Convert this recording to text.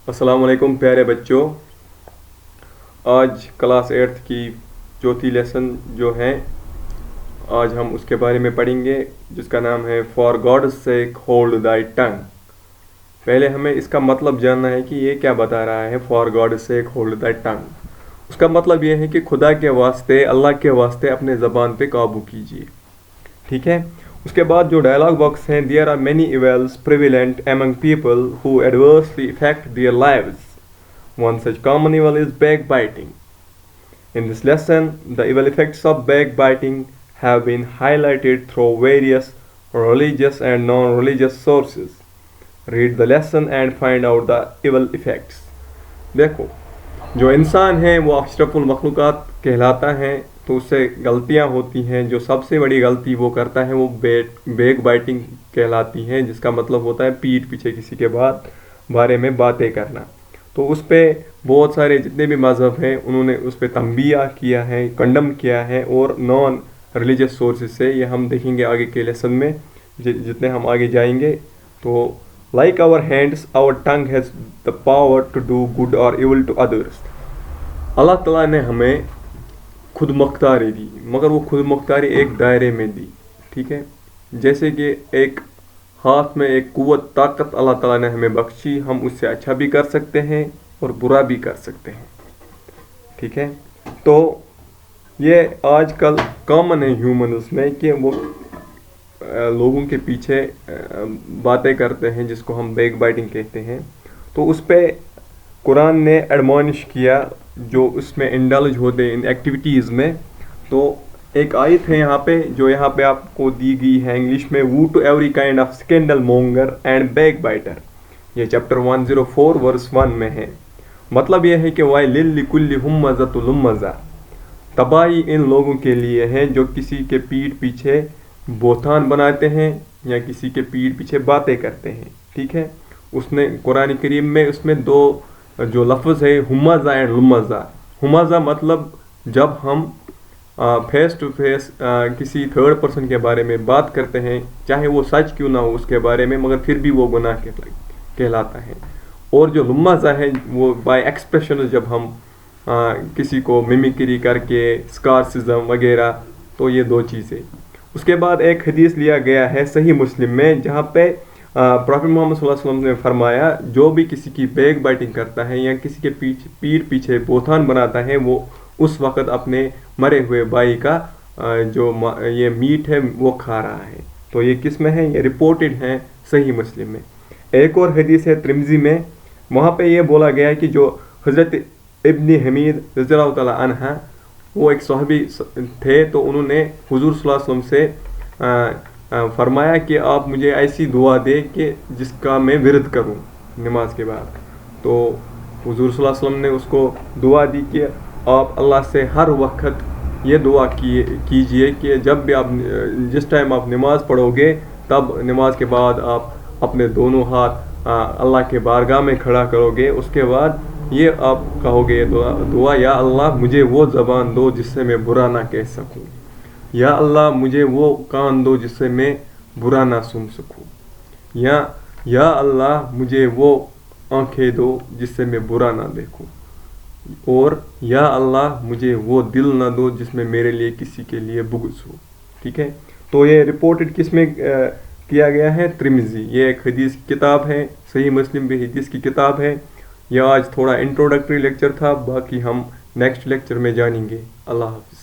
अस्सलाम वालेकुम प्यारे बच्चों। आज क्लास 8th की चौथी लेसन जो है आज हम उसके बारे में पढ़ेंगे, जिसका नाम है फॉर गॉड्स सेक होल्ड दाई टंग। पहले हमें इसका मतलब जानना है कि ये क्या बता रहा है, फॉर गॉड्स सेक होल्ड दाई टंग। उसका मतलब ये है कि खुदा के वास्ते, अल्लाह के वास्ते अपने ज़बान पे काबू कीजिए। ठीक है। उसके बाद जो डायलॉग बॉक्स हैं, there are many evils prevalent among people who adversely effect their lives. One such common evil is backbiting. In this lesson, the evil effects of backbiting have been highlighted through various religious and non-religious sources. Read the lesson and find out the evil effects. देखो, जो इंसान है वो अशरफुल मखलूक़ात कहलाता है, तो उससे गलतियाँ होती हैं। जो सबसे बड़ी गलती वो करता है वो बैक बाइटिंग कहलाती है, जिसका मतलब होता है पीठ पीछे किसी के बारे में बातें करना। तो उस पर बहुत सारे जितने भी मज़हब हैं उन्होंने उस पर तंबिया किया है, कंडम किया है, और नॉन रिलीजियस सोर्सेज से ये हम देखेंगे आगे के लेसन में। जितने हम आगे जाएंगे तो like our hands our tongue has the power to do good और इविल टू अदर्स। अल्लाह ताला ने हमें खुद मुख्तारी दी, मगर वो खुद मुख्तारी एक दायरे में दी। ठीक है। जैसे कि एक हाथ में एक कुव्वत, ताकत अल्लाह ताला ने हमें बख्शी, हम उससे अच्छा भी कर सकते हैं और बुरा भी कर सकते हैं। ठीक है। तो ये आजकल कॉमन है ह्यूमन्स में कि वो लोगों के पीछे बातें करते हैं, जिसको हम बैक बाइटिंग कहते हैं। तो उस पर कुरान ने एडमॉनिश किया, जो उसमें इंडल्ज होते इन एक्टिविटीज़ में। तो एक आयत है यहाँ पे, जो यहाँ पे आपको दी गई है इंग्लिश में, woe to every kind of scandal monger and back biter. ये चैप्टर 104 वर्स 1 में है। मतलब यह है कि वाई लिल्ली कुल्ली हुम्मज़ा, तबाही इन लोगों के लिए है जो किसी के पीठ पीछे बोथान बनाते हैं या किसी के पीठ पीछे बातें करते हैं। ठीक है। उसने कुरान करीम में उसमें दो जो लफ्ज़ है, हुम्मज़ा एंड लुम्मज़ा। हुम्मज़ा मतलब जब हम फेस टू फेस किसी थर्ड पर्सन के बारे में बात करते हैं, चाहे वो सच क्यों ना हो उसके बारे में, मगर फिर भी वो गुनाह कहलाता है। और जो लुम्मज़ा है वो बाय एक्सप्रेशन, जब हम किसी को मिमिक्री करके, स्कारसिज्म वगैरह, तो ये दो चीज़ें। उसके बाद एक हदीस लिया गया है सही मुस्लिम में, जहाँ पे प्रॉफेट मोहम्मद सल्लल्लाहु अलैहि वसल्लम ने फरमाया, जो भी किसी की बैक बाइटिंग करता है या किसी के पीठ पीछे बोथान बनाता है, वो उस वक़्त अपने मरे हुए भाई का जो ये मीट है वो खा रहा है। तो ये किस में है? ये रिपोर्टेड है सही मुस्लिम में। एक और हदीस है तिरमिज़ी में, वहाँ पे ये बोला गया है कि जो हज़रत इब्न हमीद रज़ियल्लाहु तआला अन्हा, वो एक सहाबी थे, तो उन्होंने हुज़ूर सल्लल्लाहु अलैहि वसल्लम से फरमाया कि आप मुझे ऐसी दुआ दे कि जिसका मैं विरद करूँ नमाज के बाद। तो हुज़ूर सल्लल्लाहु अलैहि वसल्लम ने उसको दुआ दी कि आप अल्लाह से हर वक्त ये दुआ कीजिए कि जब भी आप, जिस टाइम आप नमाज़ पढ़ोगे, तब नमाज के बाद आप अपने दोनों हाथ अल्लाह के बारगाह में खड़ा करोगे। उसके बाद ये आप कहोगे ये दुआ, या अल्लाह मुझे वो ज़बान दो जिससे मैं बुरा ना कह सकूं, या अल्लाह मुझे वो कान दो जिससे मैं बुरा ना सुन सकूं, या अल्लाह मुझे वो आँखें दो जिससे मैं बुरा ना देखूं, और या अल्लाह मुझे वो दिल ना दो जिसमें मेरे लिए किसी के लिए बुग़्ज़ हो। ठीक है। तो ये रिपोर्टेड किस में किया गया है? तिरमिज़ी। ये एक हदीस की किताब है, सही मुस्लिम भी हदीस की किताब है। यह आज थोड़ा इंट्रोडक्टरी लेक्चर था, बाकी हम नेक्स्ट लेक्चर में जानेंगे। अल्लाह हाफ़िज़।